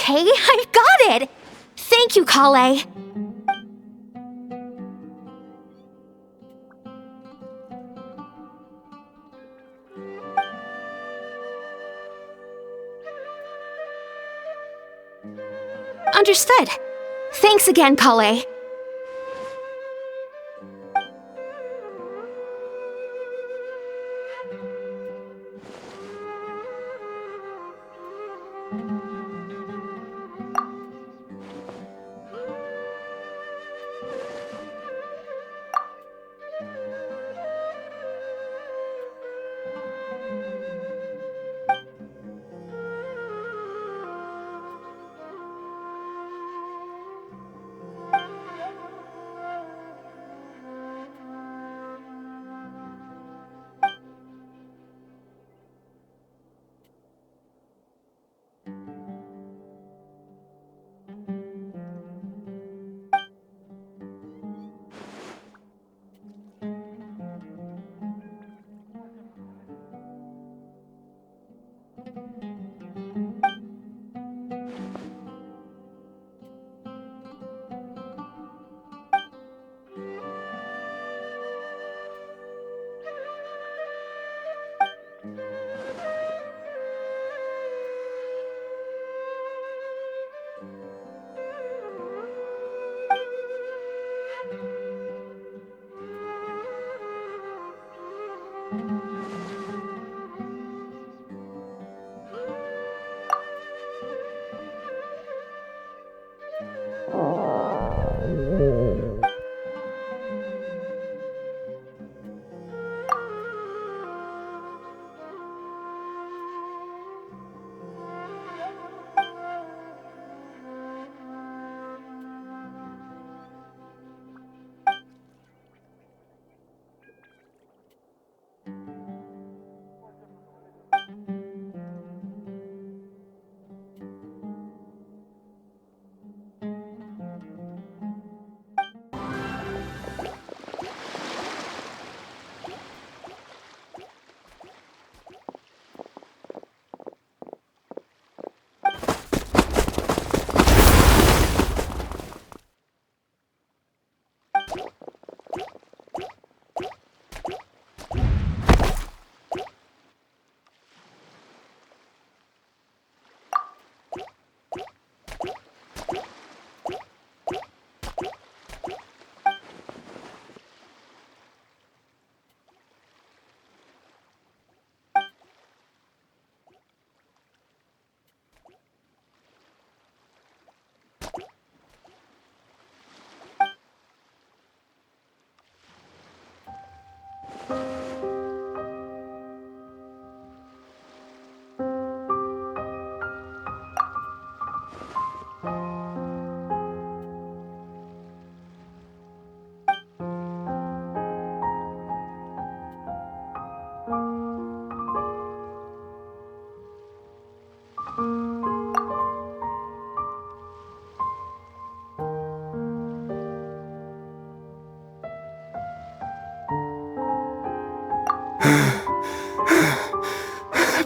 Okay, I've got it! Thank you, Kale. Understood. Thanks again, Kale.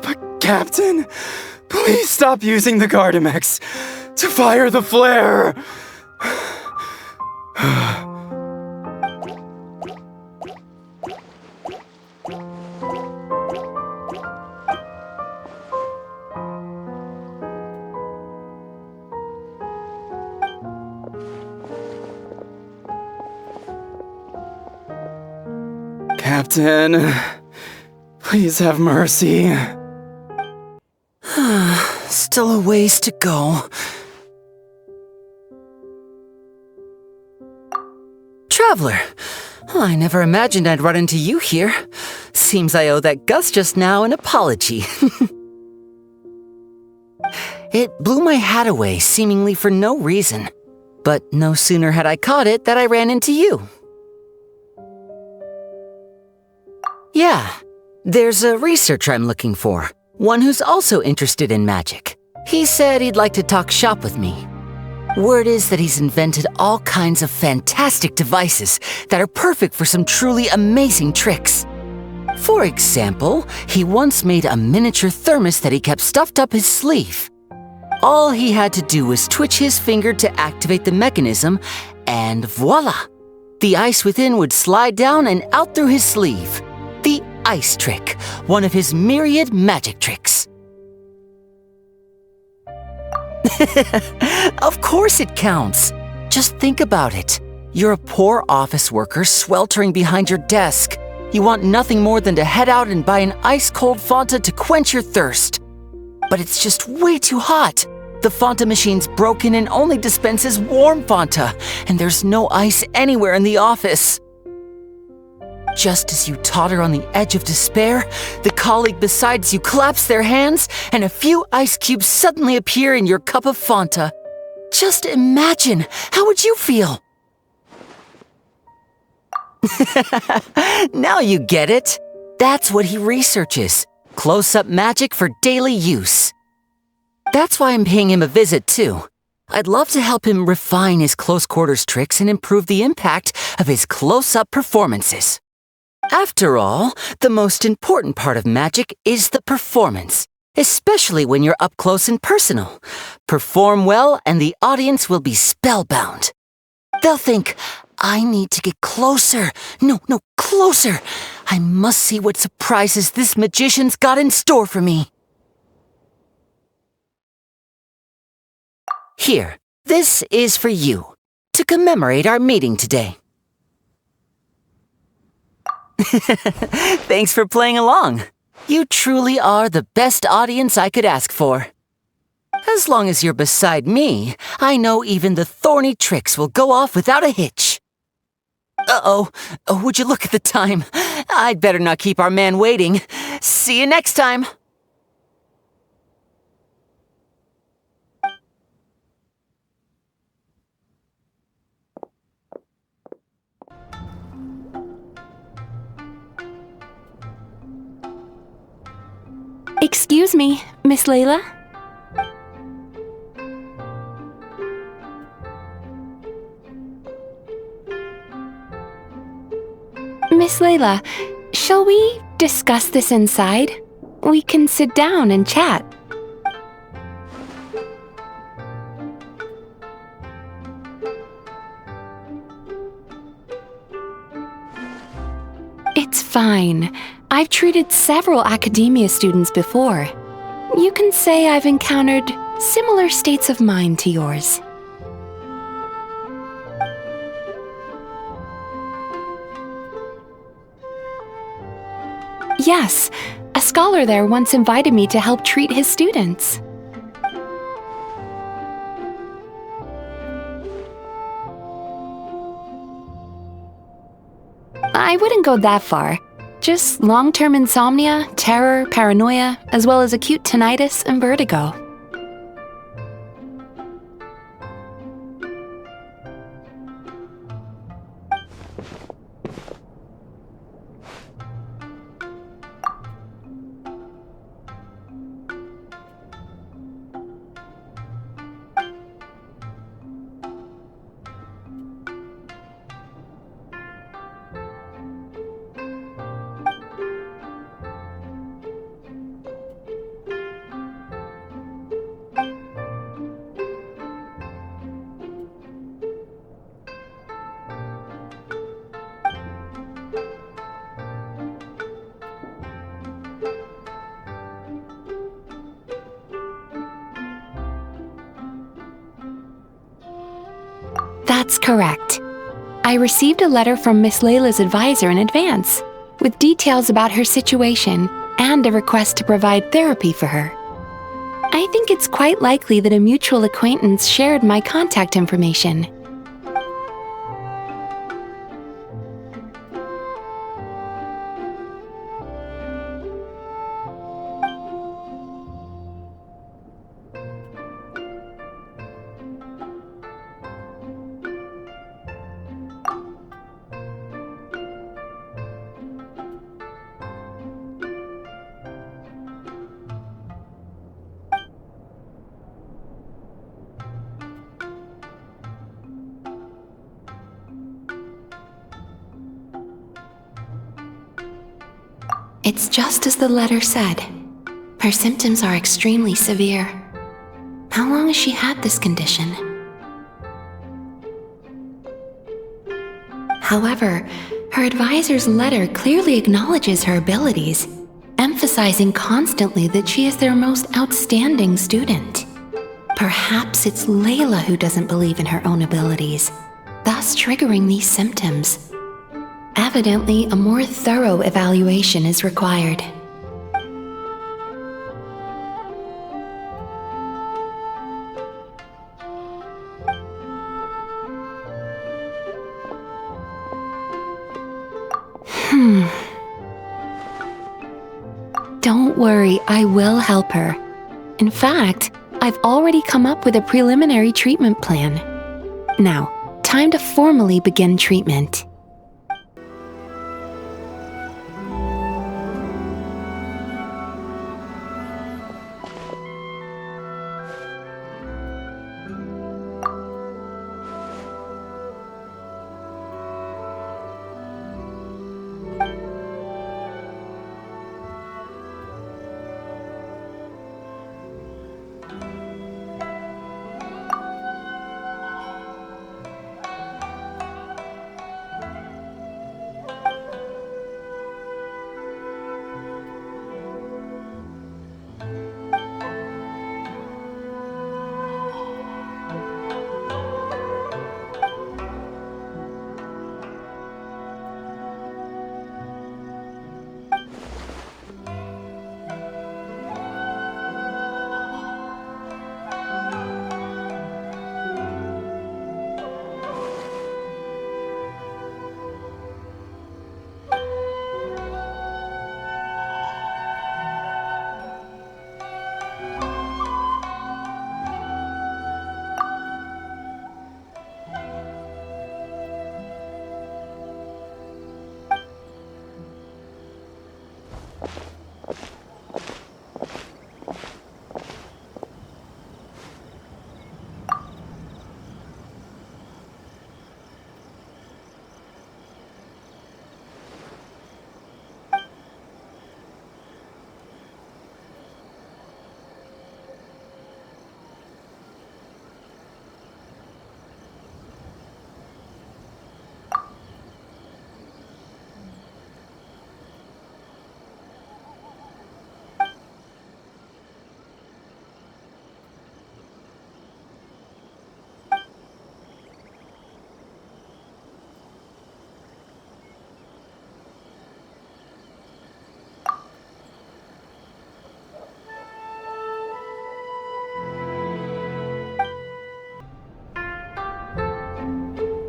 But Captain, please stop using the Gardamex to fire the flare! Captain, please have mercy. Still a ways to go. Traveler, I never imagined I'd run into you here. Seems I owe that Gus just now an apology. It blew my hat away, seemingly for no reason. But no sooner had I caught it that I ran into you. Yeah, there's a researcher I'm looking for. One who's also interested in magic. He said he'd like to talk shop with me. Word is that he's invented all kinds of fantastic devices that are perfect for some truly amazing tricks. For example, he once made a miniature thermos that he kept stuffed up his sleeve. All he had to do was twitch his finger to activate the mechanism, and voila! The ice within would slide down and out through his sleeve. The ice trick, one of his myriad magic tricks. Of course it counts. Just think about it. You're a poor office worker sweltering behind your desk. You want nothing more than to head out and buy an ice-cold Fanta to quench your thirst. But it's just way too hot. The Fanta machine's broken and only dispenses warm Fanta, and there's no ice anywhere in the office. Just as you totter on the edge of despair, the colleague beside you claps their hands, and a few ice cubes suddenly appear in your cup of Fanta. Just imagine, how would you feel? Now you get it. That's what he researches. Close-up magic for daily use. That's why I'm paying him a visit, too. I'd love to help him refine his close-quarters tricks and improve the impact of his close-up performances. After all, the most important part of magic is the performance, especially when you're up close and personal. Perform well and the audience will be spellbound. They'll think, I need to get closer. No, closer. I must see what surprises this magician's got in store for me. Here, this is for you, to commemorate our meeting today. Thanks for playing along. You truly are the best audience I could ask for. As long as you're beside me, I know even the thorny tricks will go off without a hitch. Uh-oh. Oh, would you look at the time? I'd better not keep our man waiting. See you next time. Excuse me, Miss Layla? Miss Layla, shall we discuss this inside? We can sit down and chat. It's fine. I've treated several academia students before. You can say I've encountered similar states of mind to yours. Yes, a scholar there once invited me to help treat his students. I wouldn't go that far. Just long-term insomnia, terror, paranoia, as well as acute tinnitus and vertigo. That's correct. I received a letter from Miss Layla's advisor in advance, with details about her situation and a request to provide therapy for her. I think it's quite likely that a mutual acquaintance shared my contact information. It's just as the letter said. Her symptoms are extremely severe. How long has she had this condition? However, her advisor's letter clearly acknowledges her abilities, emphasizing constantly that she is their most outstanding student. Perhaps it's Layla who doesn't believe in her own abilities, thus triggering these symptoms. Evidently, a more thorough evaluation is required. Don't worry, I will help her. In fact, I've already come up with a preliminary treatment plan. Now, time to formally begin treatment.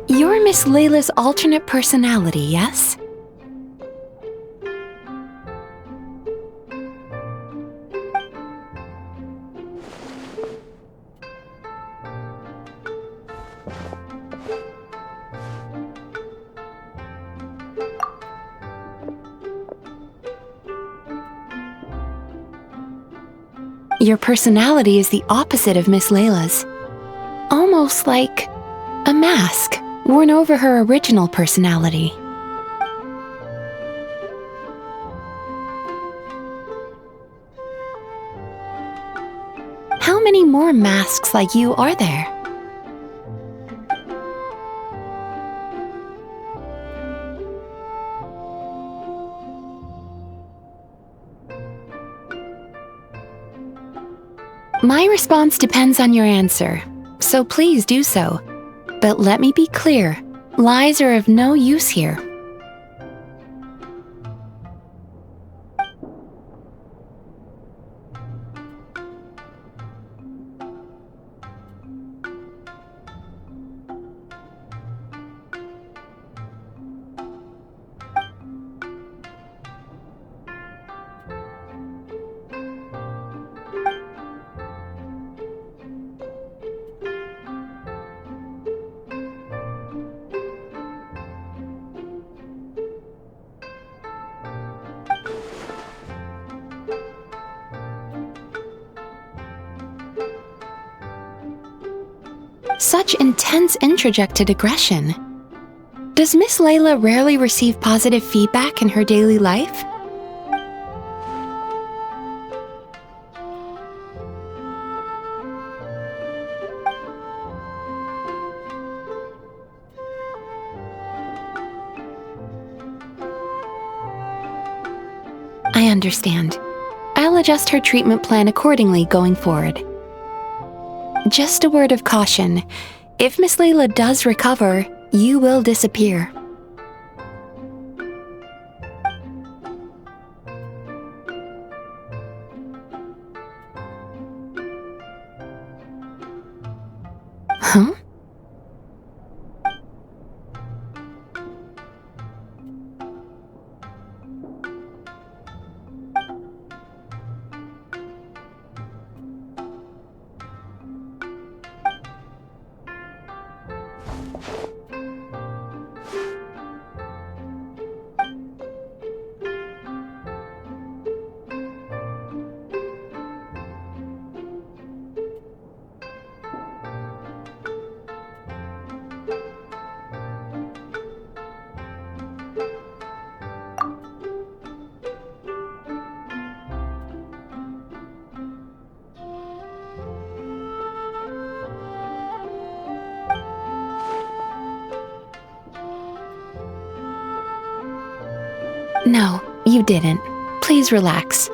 You're Miss Layla's alternate personality, yes? Your personality is the opposite of Miss Layla's. Almost like a mask worn over her original personality. How many more masks like you are there? My response depends on your answer, so please do so. But let me be clear, lies are of no use here. Such intense introjected aggression. Does Miss Layla rarely receive positive feedback in her daily life? understand. I'll adjust her treatment plan accordingly going forward. Just a word of caution. If Miss Layla does recover, you will disappear. Huh? No, you didn't. Please relax.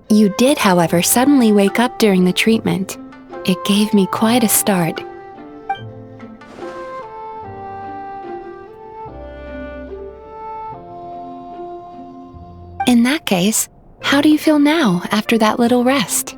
You did, however, suddenly wake up during the treatment. It gave me quite a start. In that case, how do you feel now after that little rest?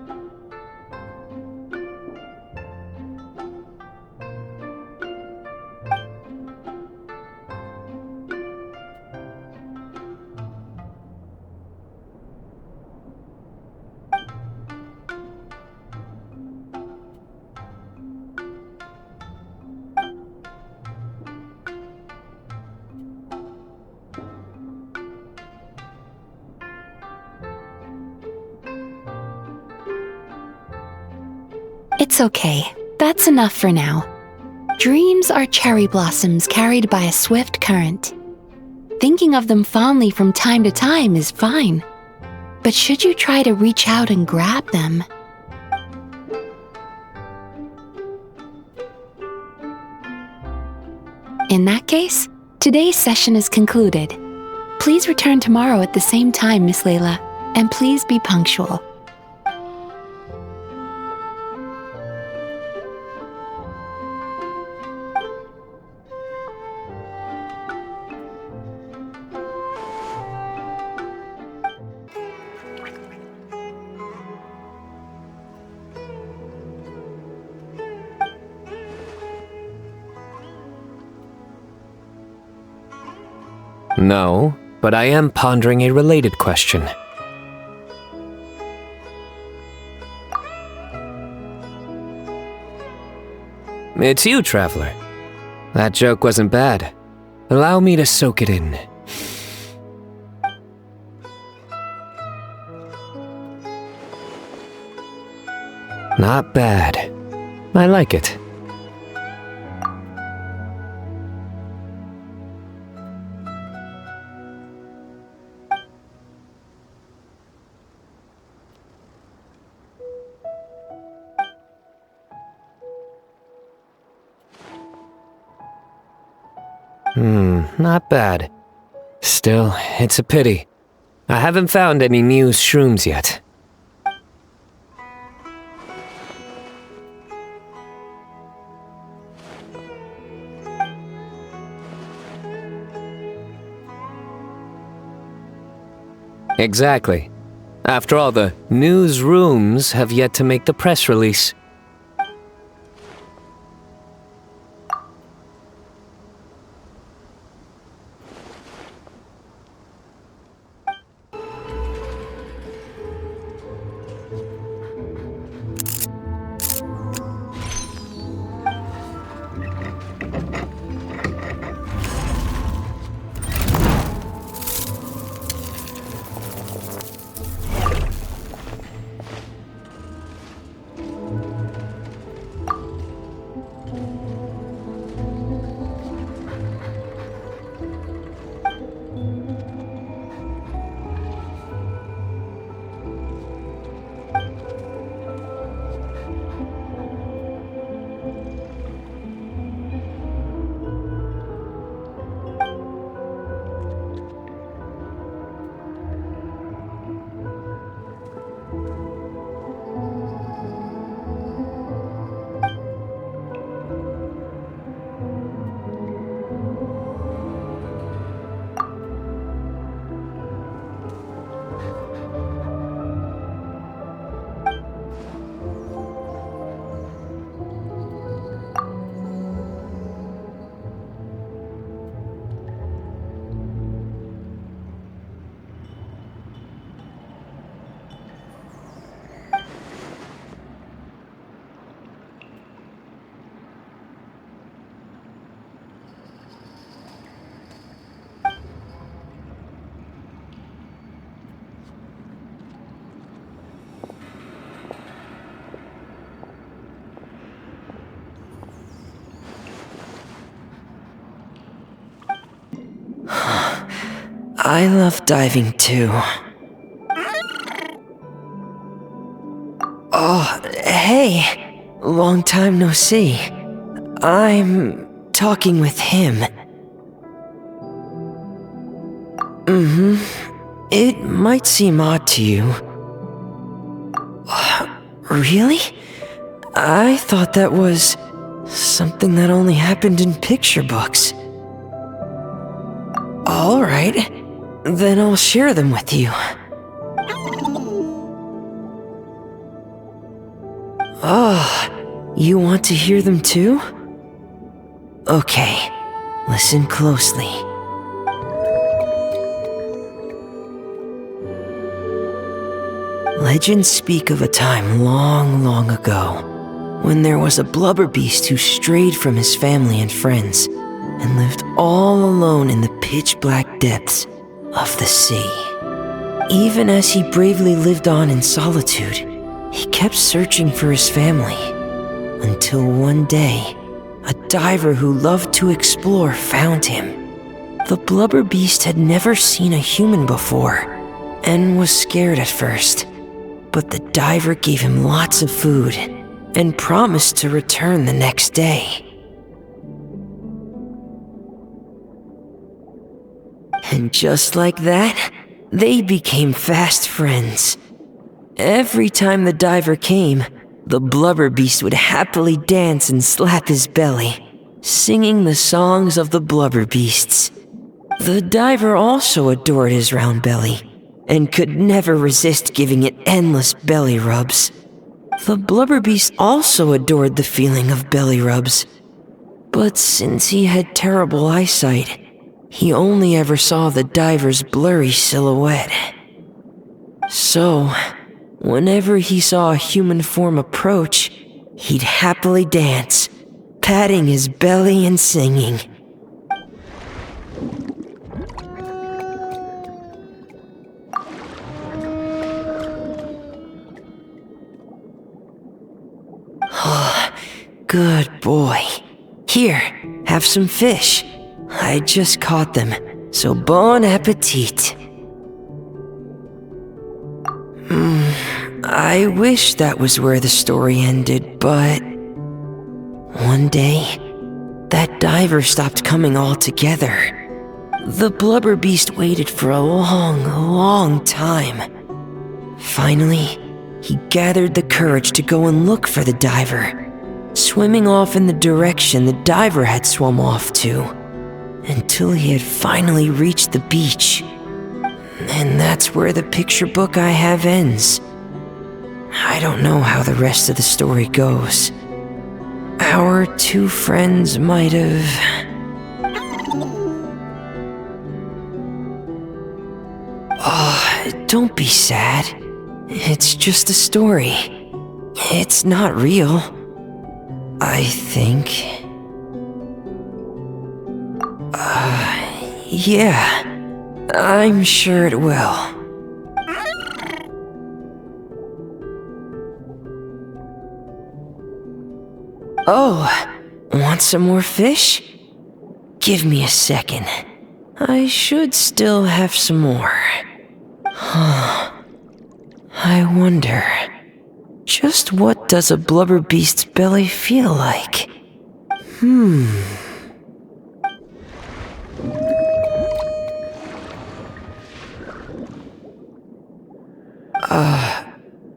It's okay. That's enough for now. Dreams are cherry blossoms carried by a swift current. Thinking of them fondly from time to time is fine. But should you try to reach out and grab them? In that case, today's session is concluded. Please return tomorrow at the same time, Miss Layla, and please be punctual. No, but I am pondering a related question. It's you, Traveler. That joke wasn't bad. Allow me to soak it in. Not bad. I like it. Not bad. Still, it's a pity. I haven't found any new shrooms yet. Exactly. After all, the newsrooms have yet to make the press release. I love diving too. Oh, hey! Long time no see. I'm talking with him. It might seem odd to you. Really? I thought that was something that only happened in picture books. Alright, then I'll share them with you. Oh, you want to hear them too? Okay, listen closely. Legends speak of a time long, long ago, when there was a blubber beast who strayed from his family and friends and lived all alone in the pitch-black depths of the sea. Even as he bravely lived on in solitude, he kept searching for his family, until one day, a diver who loved to explore found him. The blubber beast had never seen a human before, and was scared at first, but the diver gave him lots of food, and promised to return the next day. And just like that, they became fast friends. Every time the diver came, the blubber beast would happily dance and slap his belly, singing the songs of the blubber beasts. The diver also adored his round belly, and could never resist giving it endless belly rubs. The blubber beast also adored the feeling of belly rubs, but since he had terrible eyesight, he only ever saw the diver's blurry silhouette. So, whenever he saw a human form approach, he'd happily dance, patting his belly and singing. Good boy. Here, have some fish. I just caught them, so bon appetit. I wish that was where the story ended, but... one day, that diver stopped coming altogether. The blubber beast waited for a long, long time. Finally, he gathered the courage to go and look for the diver, swimming off in the direction the diver had swum off to, until he had finally reached the beach. And that's where the picture book I have ends. I don't know how the rest of the story goes. Our two friends might have... Oh, don't be sad. It's just a story. It's not real, I think. Yeah, I'm sure it will. Oh, want some more fish? Give me a second. I should still have some more. I wonder, just what does a blubber beast's belly feel like?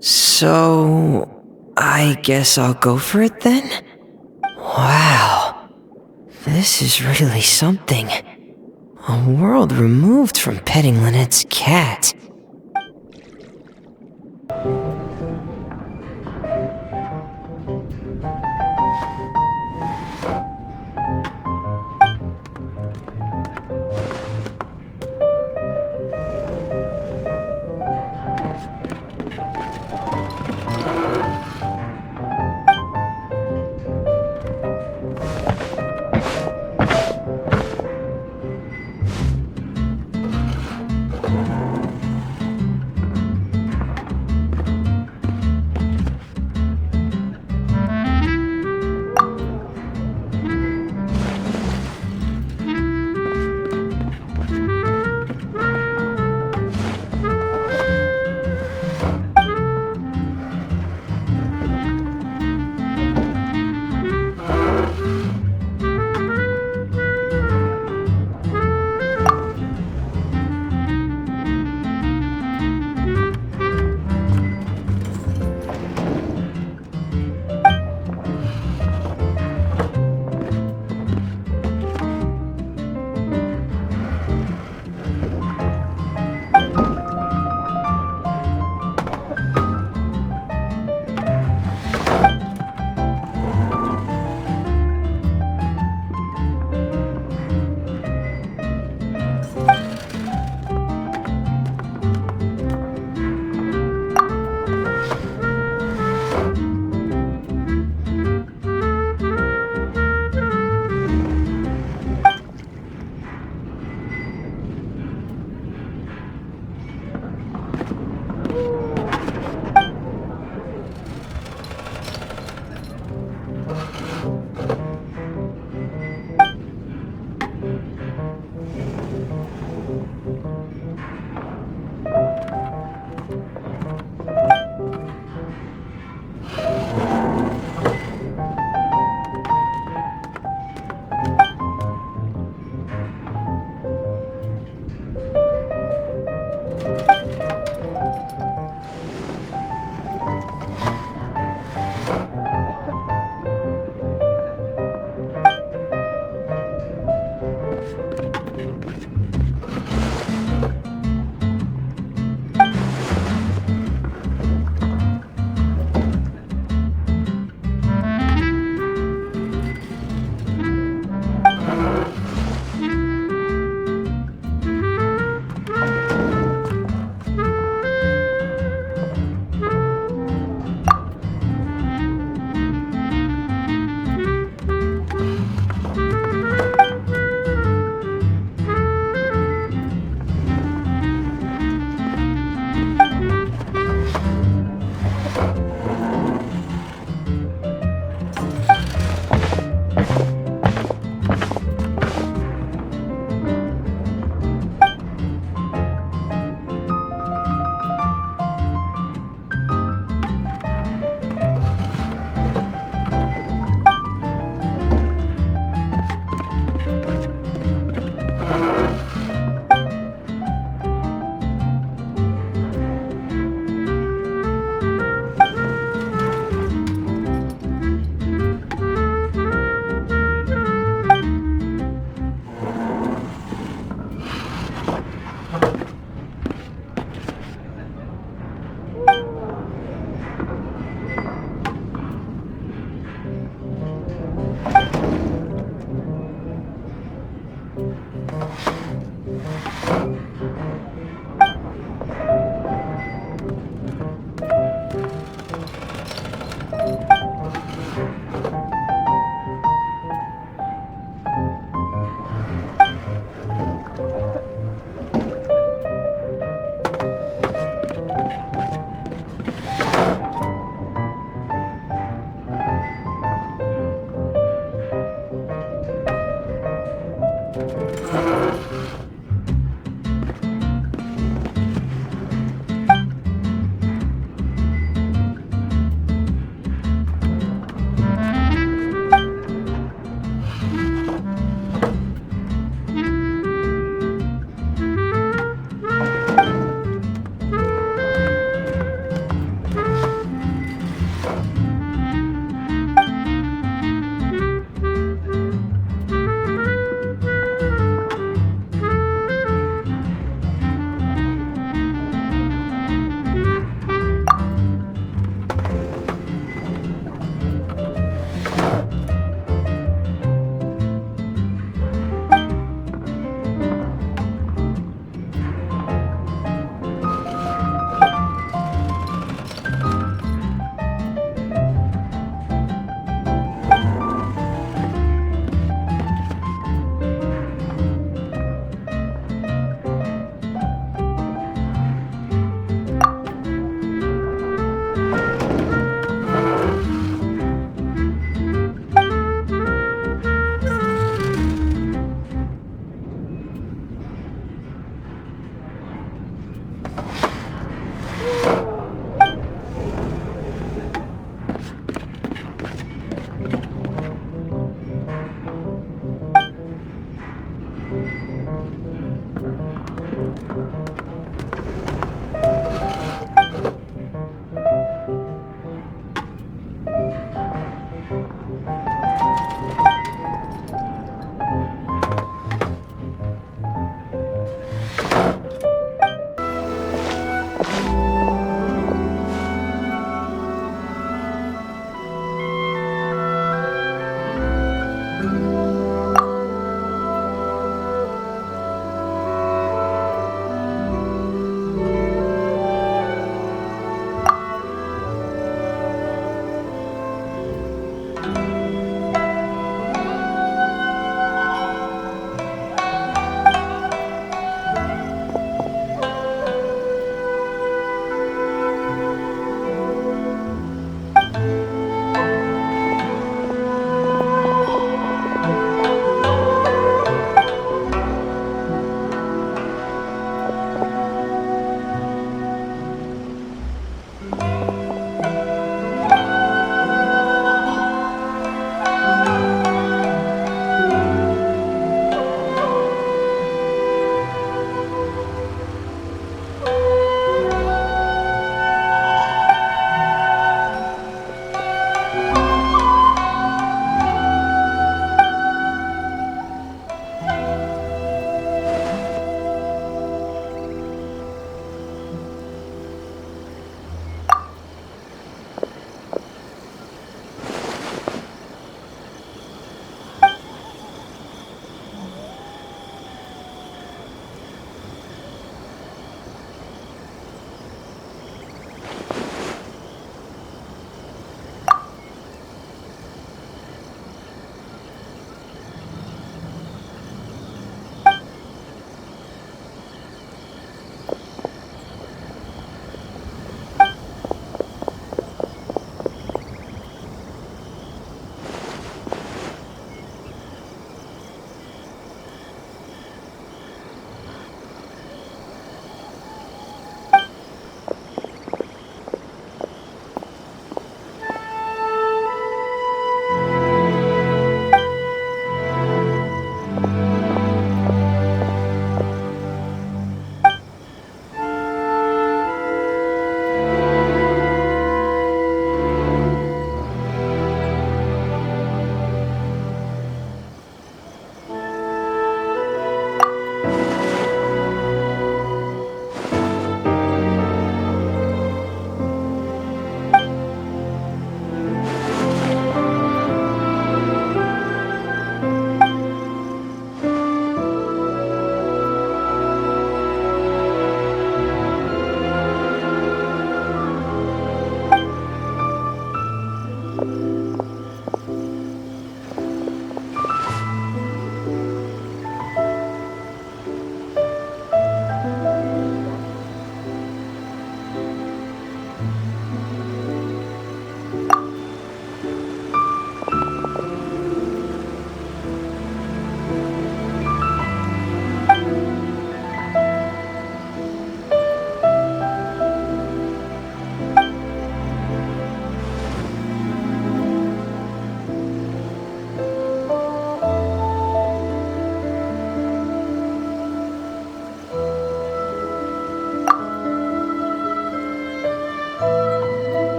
So, I guess I'll go for it then? Wow, this is really something. A world removed from petting Lynette's cat.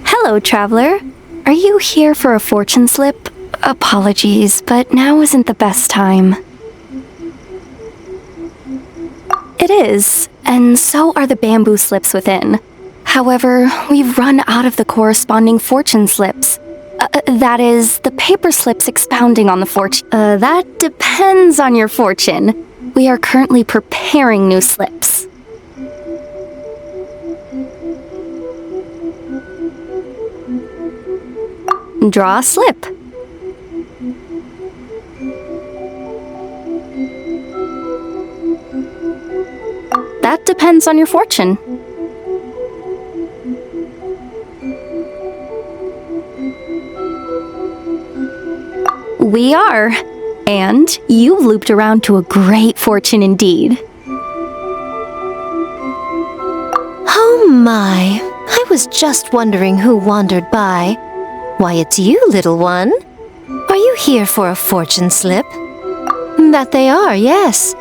Hello, traveler. Are you here for a fortune slip? Apologies, but now isn't the best time. It is, and so are the bamboo slips within. However, we've run out of the corresponding fortune slips. That is, the paper slips expounding on the fortune. That depends on your fortune. We are currently preparing new slips. Draw a slip. That depends on your fortune. We are. And you've looped around to a great fortune indeed. Oh my, I was just wondering who wandered by. Why, it's you, little one. Are you here for a fortune slip? That they are, yes.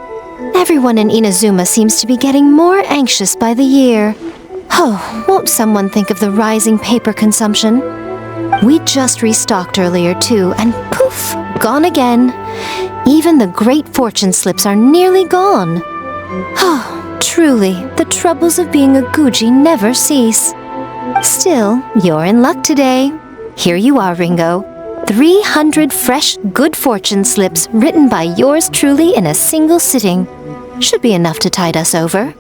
Everyone in Inazuma seems to be getting more anxious by the year. Oh, won't someone think of the rising paper consumption? We just restocked earlier too, and poof, gone again. Even the great fortune slips are nearly gone. Oh, truly, the troubles of being a Guji never cease. Still, you're in luck today. Here you are, Ringo. 300 fresh, good fortune slips written by yours truly in a single sitting. Should be enough to tide us over.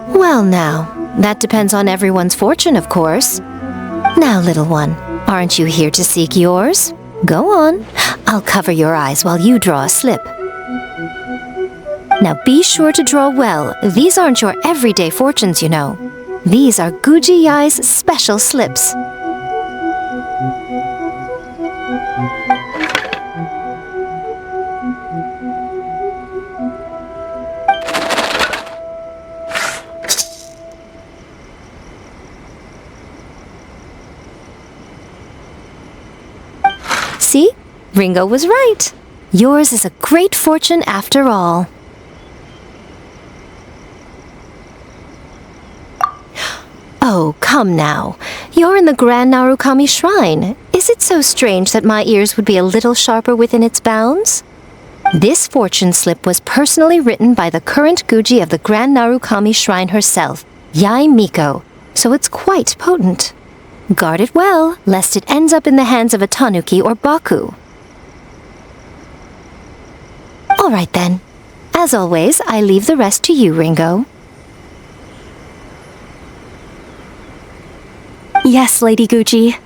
Well now, that depends on everyone's fortune, of course. Now, little one, aren't you here to seek yours? Go on. I'll cover your eyes while you draw a slip. Now be sure to draw well. These aren't your everyday fortunes, you know. These are Guji Yai's special slips. See? Ringo was right. Yours is a great fortune after all. Oh, come now. You're in the Grand Narukami Shrine. Is it so strange that my ears would be a little sharper within its bounds? This fortune slip was personally written by the current Guji of the Grand Narukami Shrine herself, Yai Miko, so it's quite potent. Guard it well, lest it ends up in the hands of a tanuki or baku. All right then. As always, I leave the rest to you, Ringo. Yes, Lady Guji.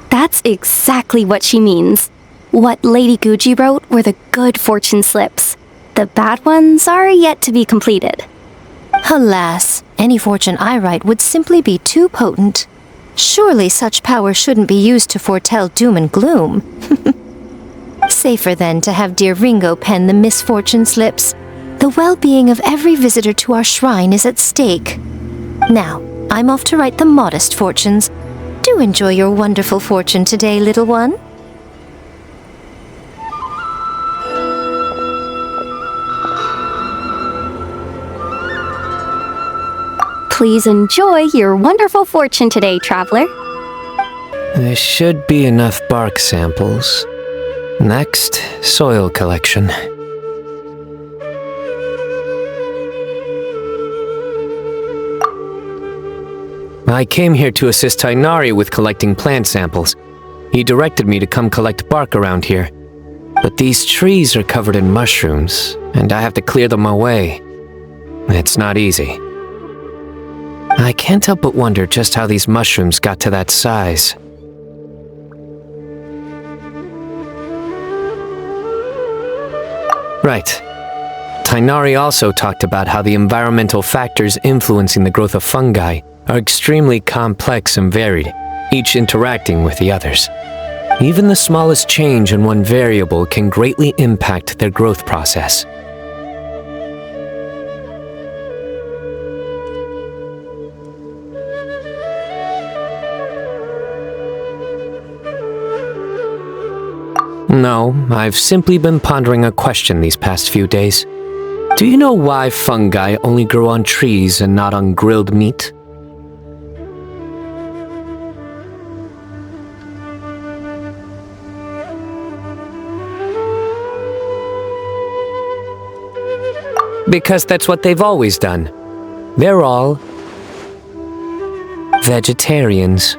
That's exactly what she means. What Lady Guji wrote were the good fortune slips. The bad ones are yet to be completed. Alas, any fortune I write would simply be too potent. Surely such power shouldn't be used to foretell doom and gloom. Safer then to have dear Ringo pen the misfortune slips. The well-being of every visitor to our shrine is at stake. Now, I'm off to write the modest fortunes. Do enjoy your wonderful fortune today, little one. Please enjoy your wonderful fortune today, traveler. There should be enough bark samples. Next, soil collection. I came here to assist Tainari with collecting plant samples. He directed me to come collect bark around here. But these trees are covered in mushrooms, and I have to clear them away. It's not easy. I can't help but wonder just how these mushrooms got to that size. Right. Tainari also talked about how the environmental factors influencing the growth of fungi are extremely complex and varied, each interacting with the others. Even the smallest change in one variable can greatly impact their growth process. No, I've simply been pondering a question these past few days. Do you know why fungi only grow on trees and not on grilled meat? Because that's what they've always done. They're all vegetarians.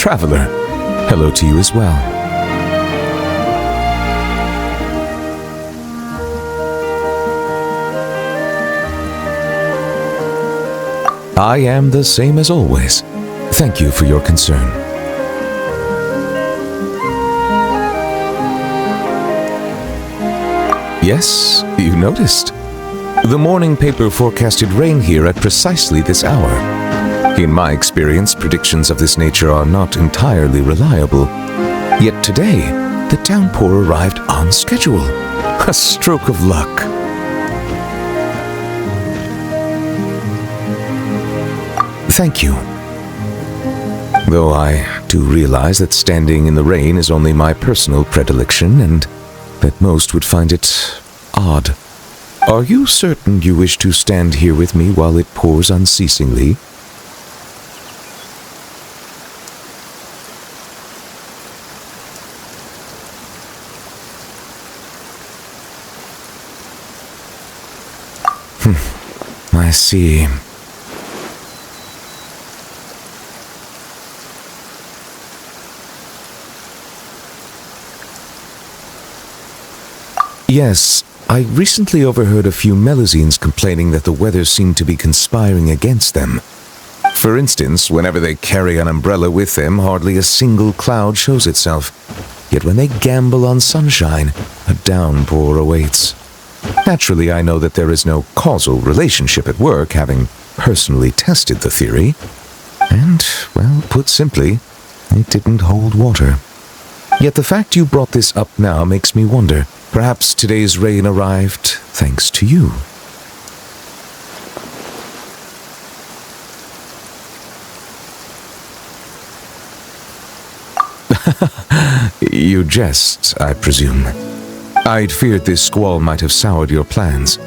traveler. Hello to you as well. I am the same as always. Thank you for your concern. Yes, you noticed. The morning paper forecasted rain here at precisely this hour. In my experience, predictions of this nature are not entirely reliable. Yet today, the downpour arrived on schedule. A stroke of luck. Thank you. Though I do realize that standing in the rain is only my personal predilection and that most would find it odd. Are you certain you wish to stand here with me while it pours unceasingly? I see. Yes, I recently overheard a few Melusines complaining that the weather seemed to be conspiring against them. For instance, whenever they carry an umbrella with them, hardly a single cloud shows itself. Yet when they gamble on sunshine, a downpour awaits. Naturally, I know that there is no causal relationship at work, having personally tested the theory. And, well, put simply, it didn't hold water. Yet the fact you brought this up now makes me wonder. Perhaps today's rain arrived thanks to you. You jest, I presume. I'd feared this squall might have soured your plans,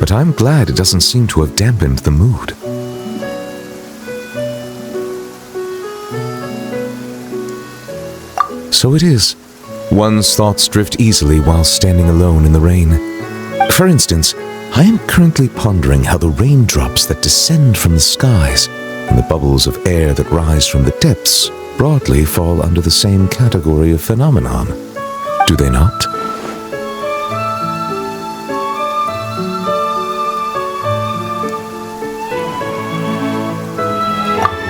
but I'm glad it doesn't seem to have dampened the mood. So it is. One's thoughts drift easily while standing alone in the rain. For instance, I am currently pondering how the raindrops that descend from the skies and the bubbles of air that rise from the depths broadly fall under the same category of phenomenon. Do they not?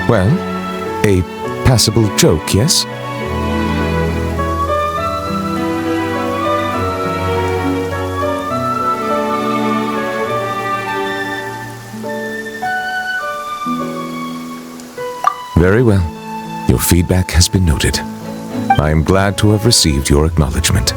Well, a passable joke, yes? Very well. Your feedback has been noted. I am glad to have received your acknowledgement.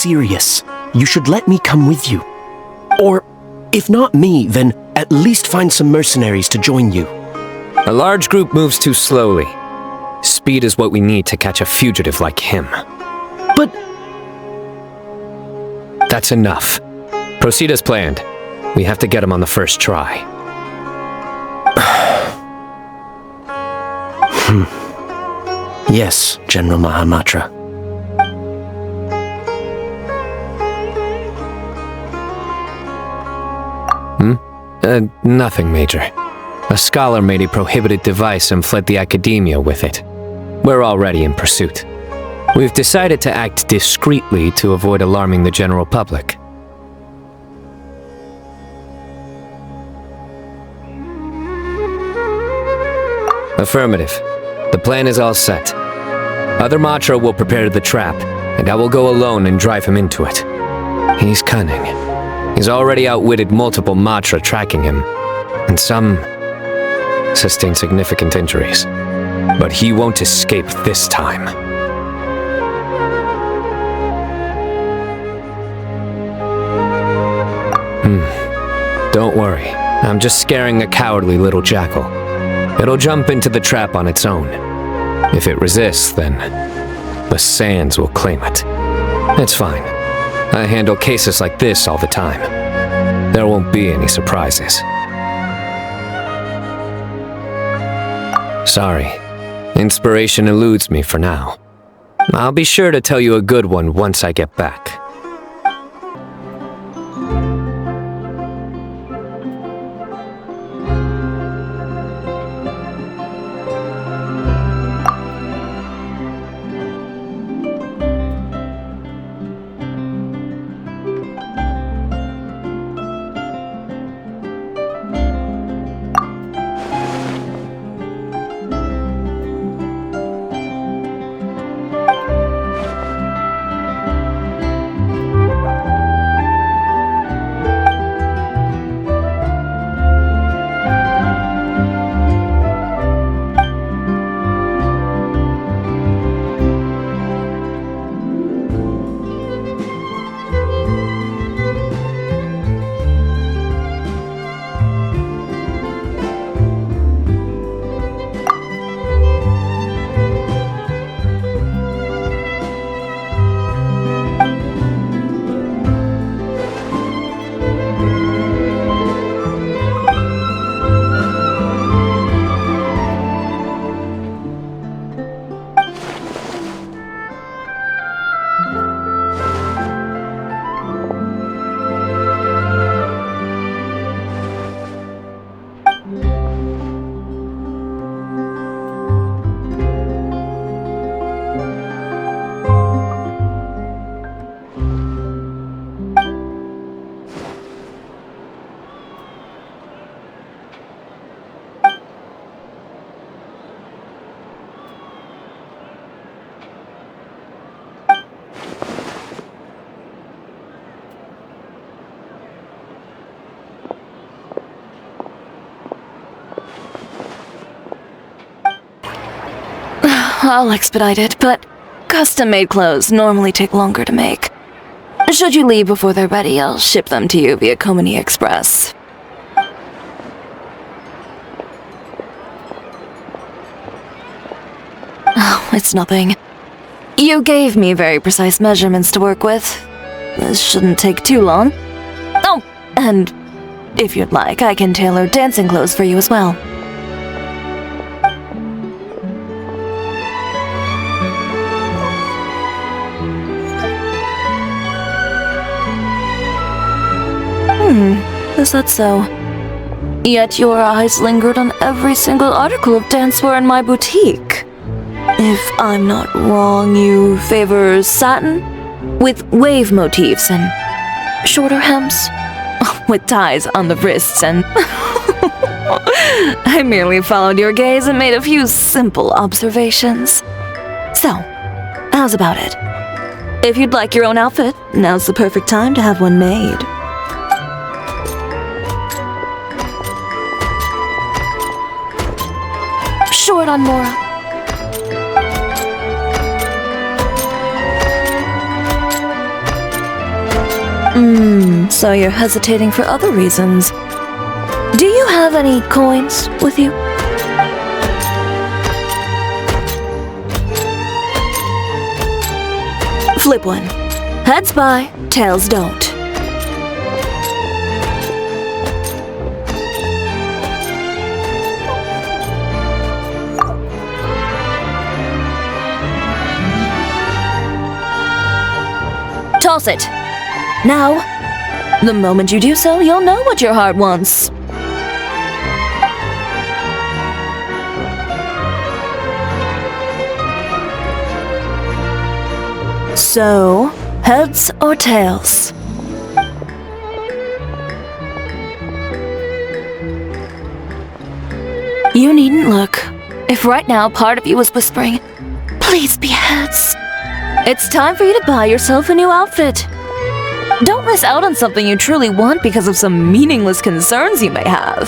serious. You should let me come with you. Or, if not me, then at least find some mercenaries to join you. A large group moves too slowly. Speed is what we need to catch a fugitive like him. But... That's enough. Proceed as planned. We have to get him on the first try. Yes, General Mahamatra. Nothing, Major. A scholar made a prohibited device and fled the academia with it. We're already in pursuit. We've decided to act discreetly to avoid alarming the general public. Affirmative. The plan is all set. Other Matra will prepare the trap, and I will go alone and drive him into it. He's cunning. He's already outwitted multiple Matra tracking him, and some sustained significant injuries. But he won't escape this time. Don't worry. I'm just scaring a cowardly little jackal. It'll jump into the trap on its own. If it resists, then the sands will claim it. It's fine. I handle cases like this all the time. There won't be any surprises. Sorry. Inspiration eludes me for now. I'll be sure to tell you a good one once I get back. I'll expedite it, but custom-made clothes normally take longer to make. Should you leave before they're ready, I'll ship them to you via Komini Express. Oh, it's nothing. You gave me very precise measurements to work with. This shouldn't take too long. Oh, and if you'd like, I can tailor dancing clothes for you as well. Is that so? Yet your eyes lingered on every single article of dancewear in my boutique. If I'm not wrong, you favor satin? With wave motifs and shorter hems? With ties on the wrists and... I merely followed your gaze and made a few simple observations. So, how's about it? If you'd like your own outfit, now's the perfect time to have one made. Short on Mora. So you're hesitating for other reasons. Do you have any coins with you? Flip one. Heads buy, tails don't. Toss it. Now, the moment you do so, you'll know what your heart wants. So, heads or tails? You needn't look. If right now part of you was whispering, "Please be heads," it's time for you to buy yourself a new outfit. Don't miss out on something you truly want because of some meaningless concerns you may have.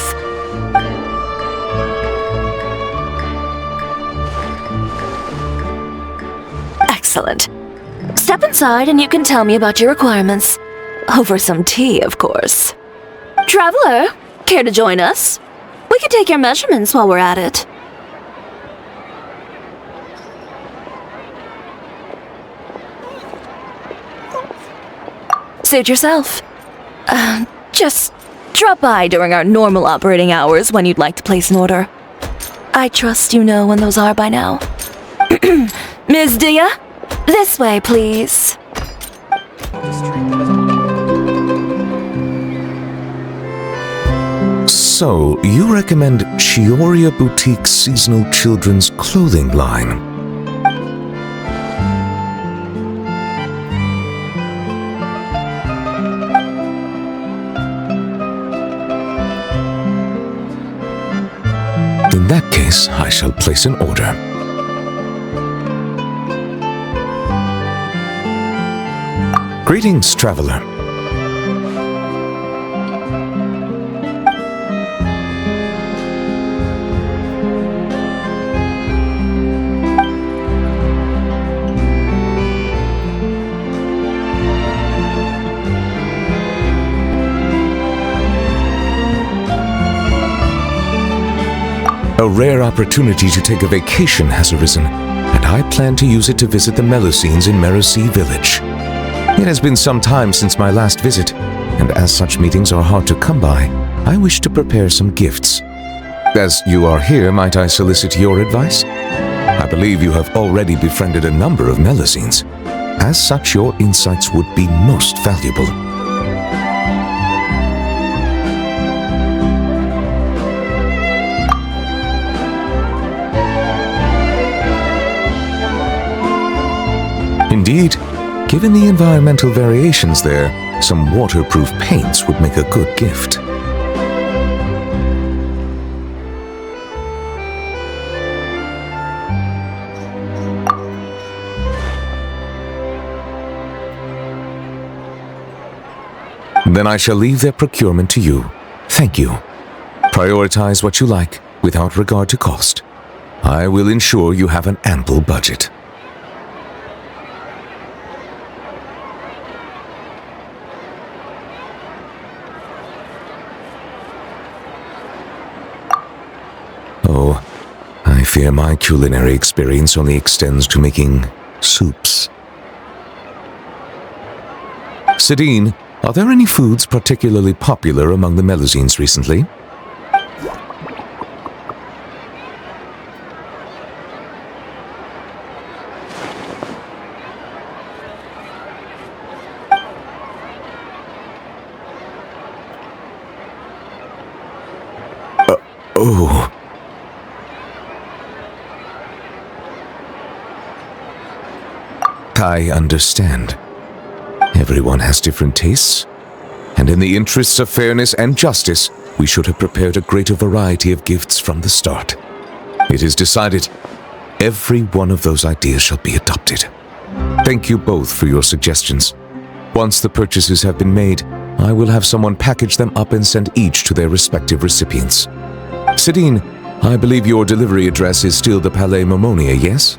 Excellent. Step inside and you can tell me about your requirements. Over some tea, of course. Traveler, care to join us? We can take your measurements while we're at it. Suit yourself. Just drop by during our normal operating hours when you'd like to place an order. I trust you know when those are by now. Ms. Dia, this way, please. So, you recommend Chioria Boutique's seasonal children's clothing line? In that case, I shall place an order. Greetings, traveler. A rare opportunity to take a vacation has arisen, and I plan to use it to visit the Melusines in Merosi Village. It has been some time since my last visit, and as such meetings are hard to come by, I wish to prepare some gifts. As you are here, might I solicit your advice? I believe you have already befriended a number of Melusines. As such, your insights would be most valuable. Indeed, given the environmental variations there, some waterproof paints would make a good gift. Then I shall leave their procurement to you. Thank you. Prioritize what you like, without regard to cost. I will ensure you have an ample budget. Oh, I fear my culinary experience only extends to making soups. Sidine, are there any foods particularly popular among the Melusines recently? Oh. I understand. Everyone has different tastes, and in the interests of fairness and justice, we should have prepared a greater variety of gifts from the start. It is decided. Every one of those ideas shall be adopted. Thank you both for your suggestions. Once the purchases have been made, I will have someone package them up and send each to their respective recipients. Sidine, I believe your delivery address is still the Palais Momonia, yes?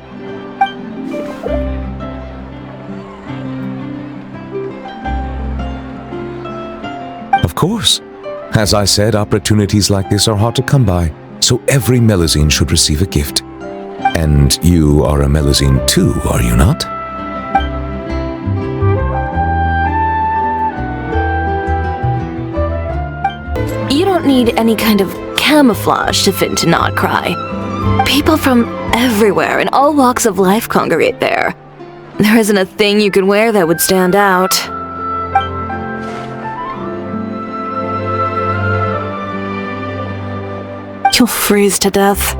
course. As I said, opportunities like this are hard to come by, so every Melazine should receive a gift. And you are a Melazine too, are you not? You don't need any kind of camouflage to fit into Not Cry. People from everywhere in all walks of life congregate there. There isn't a thing you could wear that would stand out. You'll freeze to death.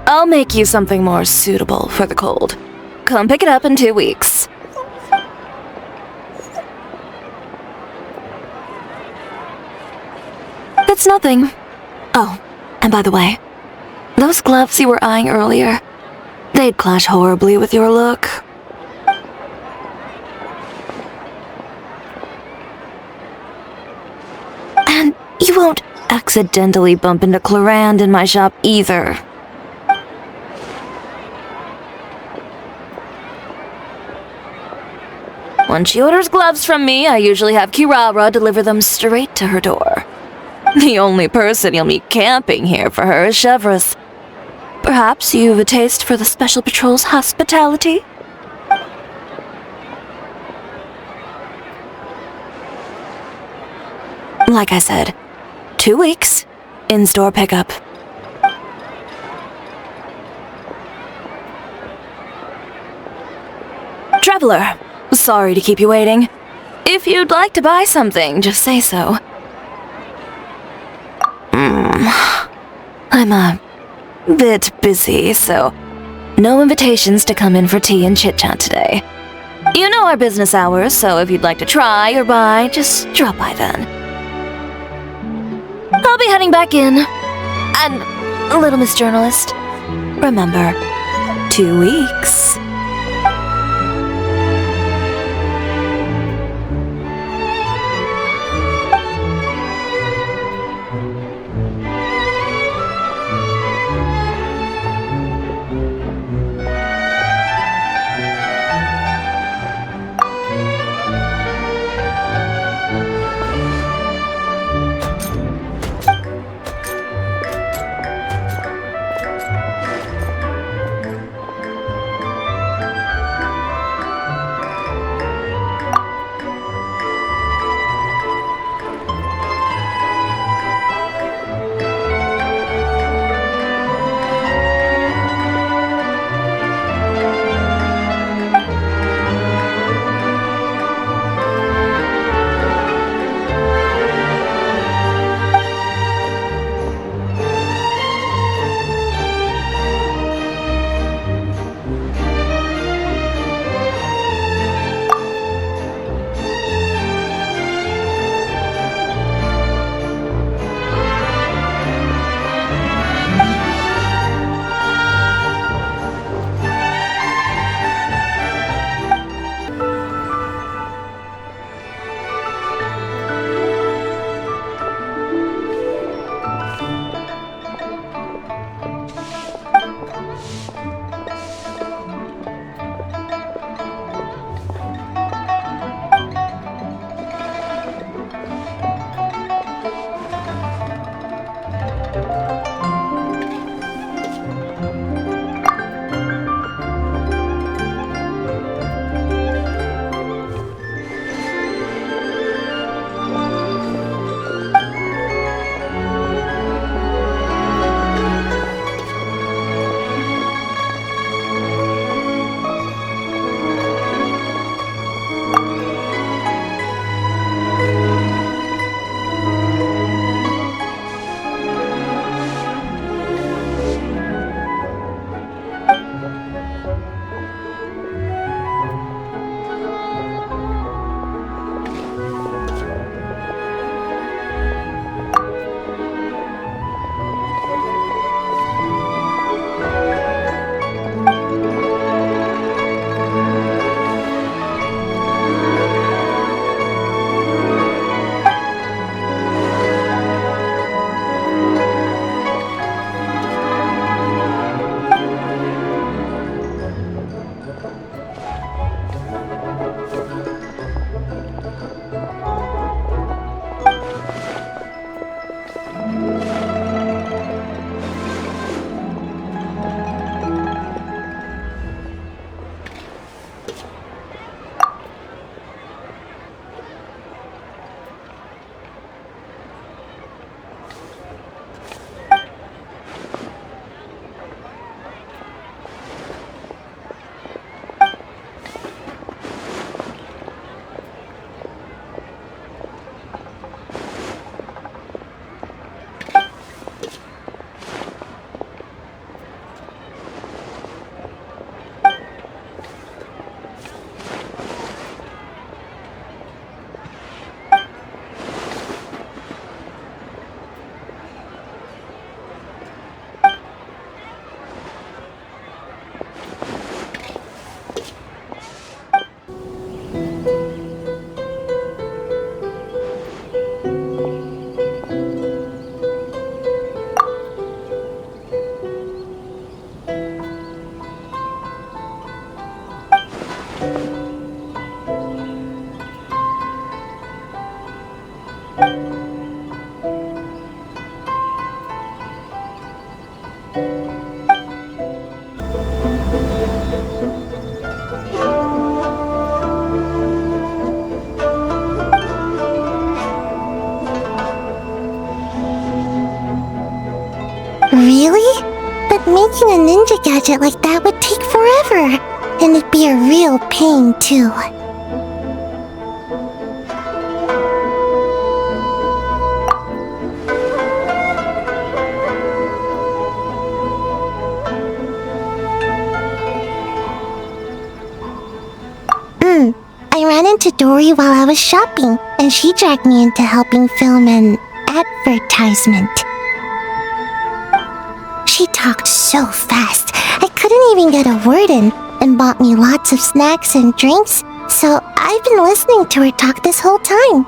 I'll make you something more suitable for the cold. Come pick it up in 2 weeks. It's nothing. Oh, and by the way, those gloves you were eyeing earlier, they'd clash horribly with your look. And you won't accidentally bump into Clarand in my shop either. When she orders gloves from me, I usually have Kirara deliver them straight to her door. The only person you'll meet camping here for her is Chevreuse. Perhaps you've a taste for the Special Patrol's hospitality? Like I said, 2 weeks, in-store pickup. Traveler, sorry to keep you waiting. If you'd like to buy something, just say so. I'm a bit busy, so no invitations to come in for tea and chit-chat today. You know our business hours, so if you'd like to try or buy, just drop by then. I'll be heading back in. And, little Miss Journalist, remember, 2 weeks. gadget like that would take forever, and it'd be a real pain, too. I ran into Dory while I was shopping, and she dragged me into helping film an advertisement. She talked so fast, I couldn't even get a word in, and bought me lots of snacks and drinks, so I've been listening to her talk this whole time.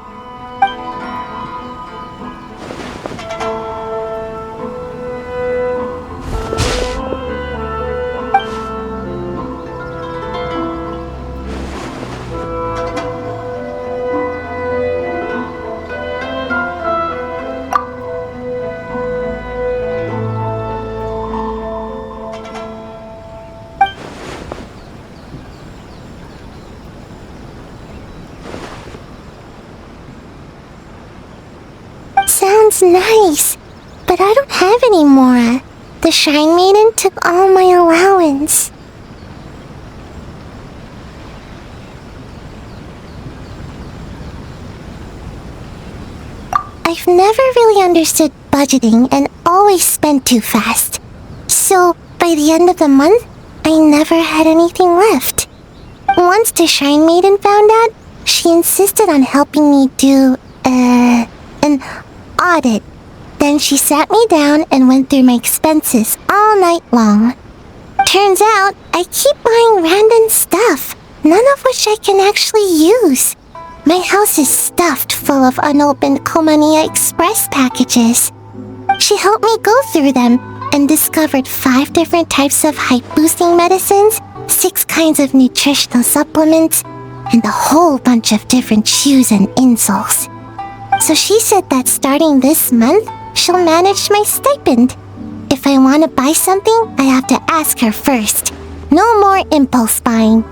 Sounds nice, but I don't have any more. The Shrine Maiden took all my allowance. I've never really understood budgeting and always spent too fast. So, by the end of the month, I never had anything left. Once the Shrine Maiden found out, she insisted on helping me do, an audit. Then she sat me down and went through my expenses all night long. Turns out, I keep buying random stuff, none of which I can actually use. My house is stuffed full of unopened Komania Express packages. She helped me go through them and discovered 5 different types of height-boosting medicines, 6 kinds of nutritional supplements, and a whole bunch of different shoes and insoles. So she said that starting this month, she'll manage my stipend. If I want to buy something, I have to ask her first. No more impulse buying.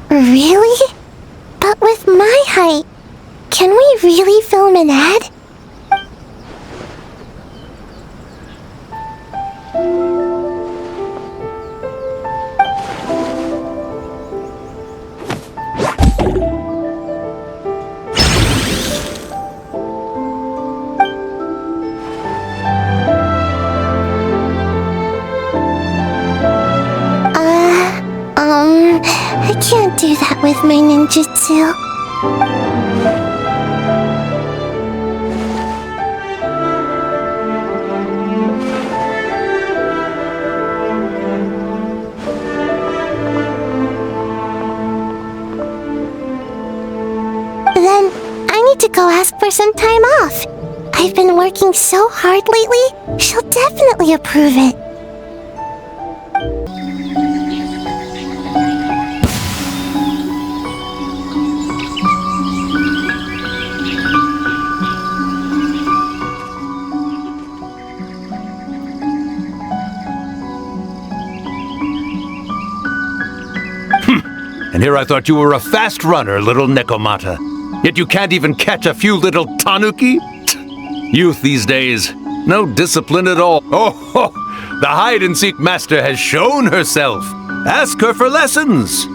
Really? But with my height, can we really film an ad? I can't do that with my ninjutsu. go ask for some time off. I've been working so hard lately, she'll definitely approve it. And here I thought you were a fast runner, little Nekomata. Yet you can't even catch a few little tanuki? Youth these days, no discipline at all. Oh, the hide-and-seek master has shown herself. Ask her for lessons.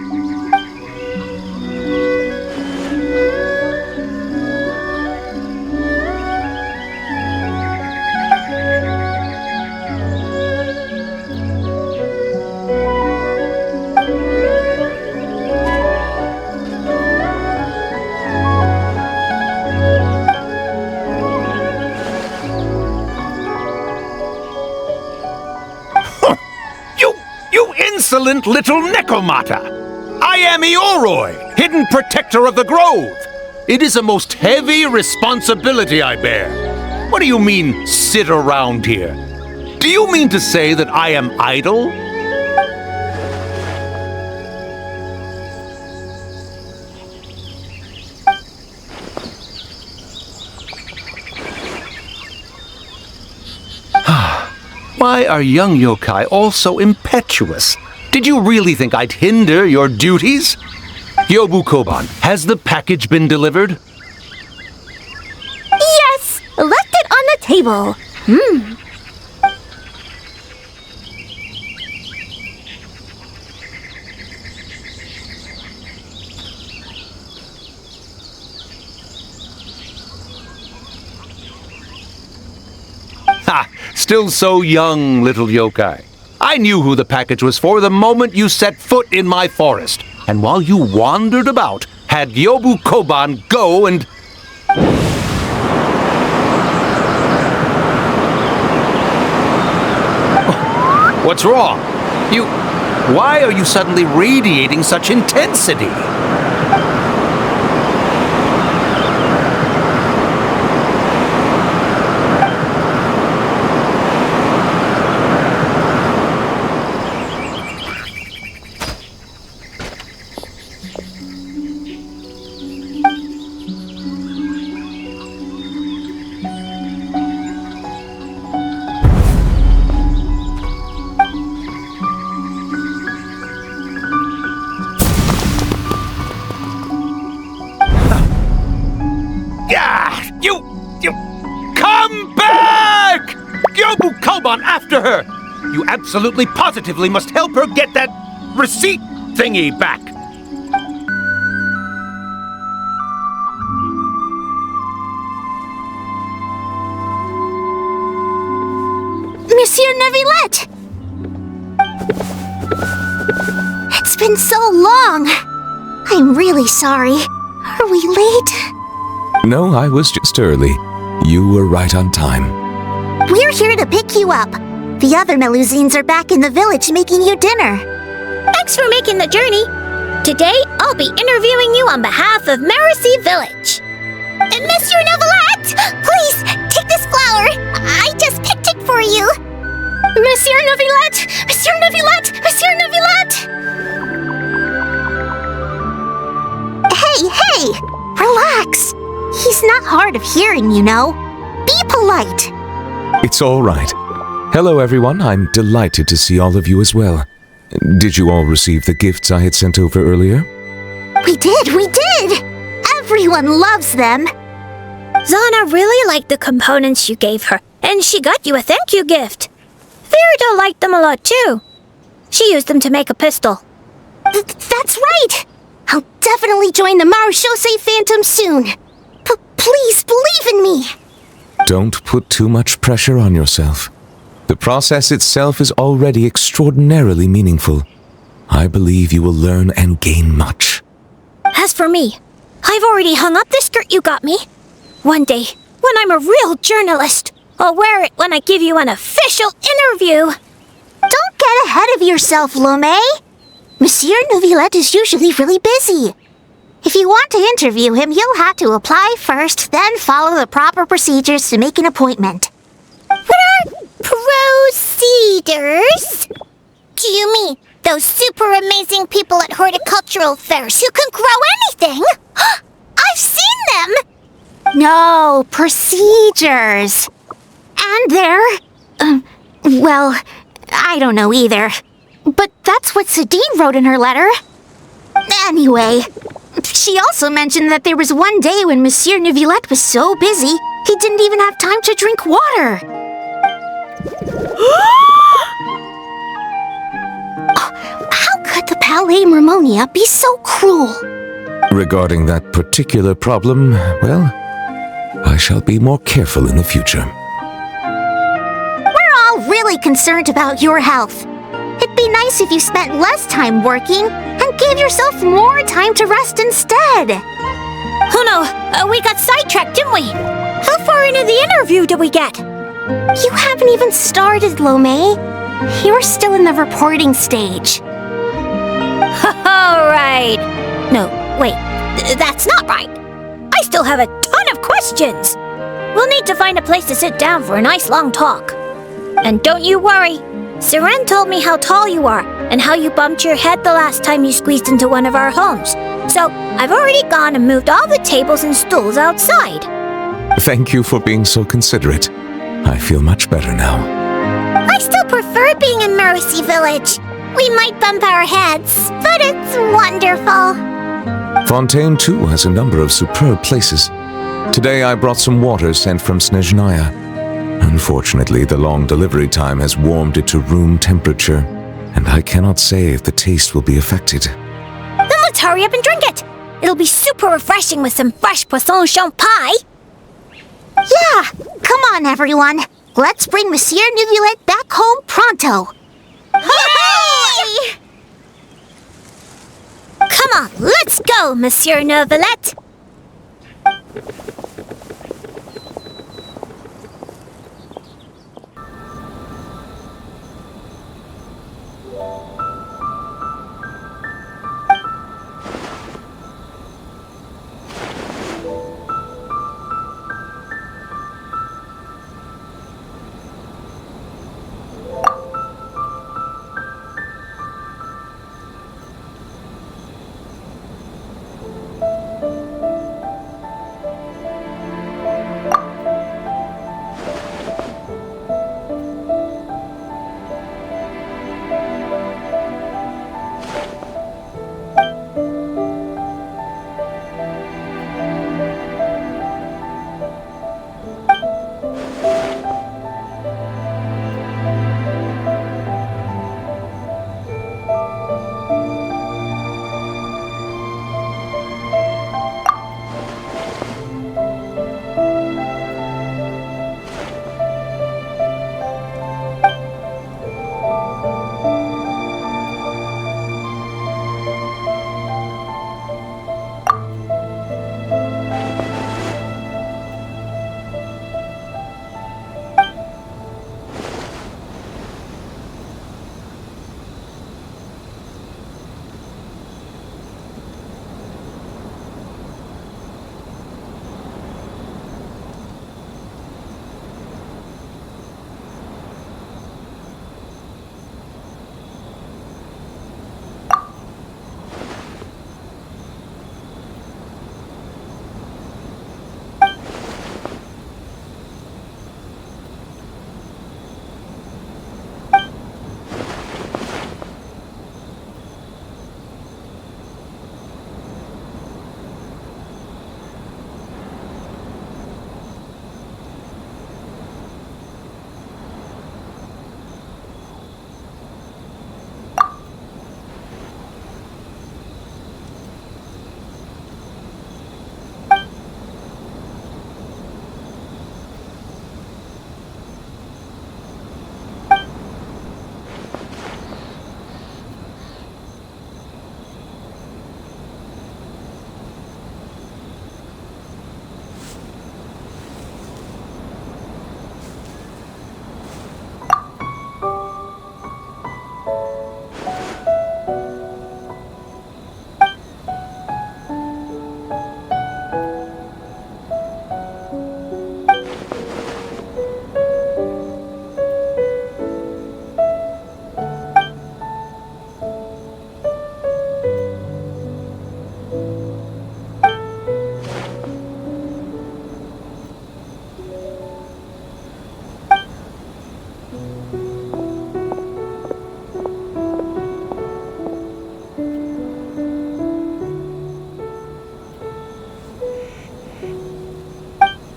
Insolent little Nekomata! I am Ioroi, hidden protector of the grove. It is a most heavy responsibility I bear. What do you mean, sit around here? Do you mean to say that I am idle? Why are young yokai all so impetuous? Did you really think I'd hinder your duties? Yobu Koban, has the package been delivered? Yes! Left it on the table. Ha! Still so young, little yokai. I knew who the package was for the moment you set foot in my forest. And while you wandered about, had Yobu Koban go and... What's wrong? Why are you suddenly radiating such intensity? Come back! Yobu Koban, after her! You absolutely positively must help her get that receipt thingy back. Monsieur Neuvillette! It's been so long. I'm really sorry. Are we late? No, I was just early. You were right on time. We're here to pick you up. The other Melusines are back in the village making you dinner. Thanks for making the journey. Today, I'll be interviewing you on behalf of Mercy Village. Monsieur Neuvillette! Please, take this flower. I just picked it for you. Monsieur Neuvillette! Monsieur Neuvillette! Monsieur Neuvillette! Hey! Relax. He's not hard of hearing, you know. Be polite. It's all right. Hello, everyone. I'm delighted to see all of you as well. Did you all receive the gifts I had sent over earlier? We did! Everyone loves them. Zana really liked the components you gave her, and she got you a thank you gift. Virida liked them a lot too. She used them to make a pistol. That's right! I'll definitely join the Marechaussee Phantom soon. Please believe in me! Don't put too much pressure on yourself. The process itself is already extraordinarily meaningful. I believe you will learn and gain much. As for me, I've already hung up the skirt you got me. One day, when I'm a real journalist, I'll wear it when I give you an official interview. Don't get ahead of yourself, Lumine. Monsieur Neuvillette is usually really busy. If you want to interview him, you'll have to apply first, then follow the proper procedures to make an appointment. What are procedures? Do you mean those super amazing people at horticultural fairs who can grow anything? I've seen them! No, procedures. And they're... well, I don't know either. But that's what Sadine wrote in her letter. Anyway, she also mentioned that there was one day when Monsieur Neuvillette was so busy, he didn't even have time to drink water. How could the Palais Mermonia be so cruel? Regarding that particular problem, well, I shall be more careful in the future. We're all really concerned about your health. It'd be nice if you spent less time working and gave yourself more time to rest instead. Oh no, we got sidetracked, didn't we? How far into the interview did we get? You haven't even started, Lumine. You're still in the reporting stage. All right. No, wait, that's not right. I still have a ton of questions. We'll need to find a place to sit down for a nice long talk. And don't you worry. Seren told me how tall you are and how you bumped your head the last time you squeezed into one of our homes. So I've already gone and moved all the tables and stools outside. Thank you for being so considerate. I feel much better now. I still prefer being in Mercy Village. We might bump our heads, but it's wonderful. Fontaine, too, has a number of superb places. Today I brought some water sent from Snezhnaya. Unfortunately, the long delivery time has warmed it to room temperature, and I cannot say if the taste will be affected. Then let's hurry up and drink it. It'll be super refreshing with some fresh poisson champi. Yeah, come on, everyone. Let's bring Monsieur Neuvillette back home pronto. Hooray! Come on, let's go, Monsieur Neuvillette.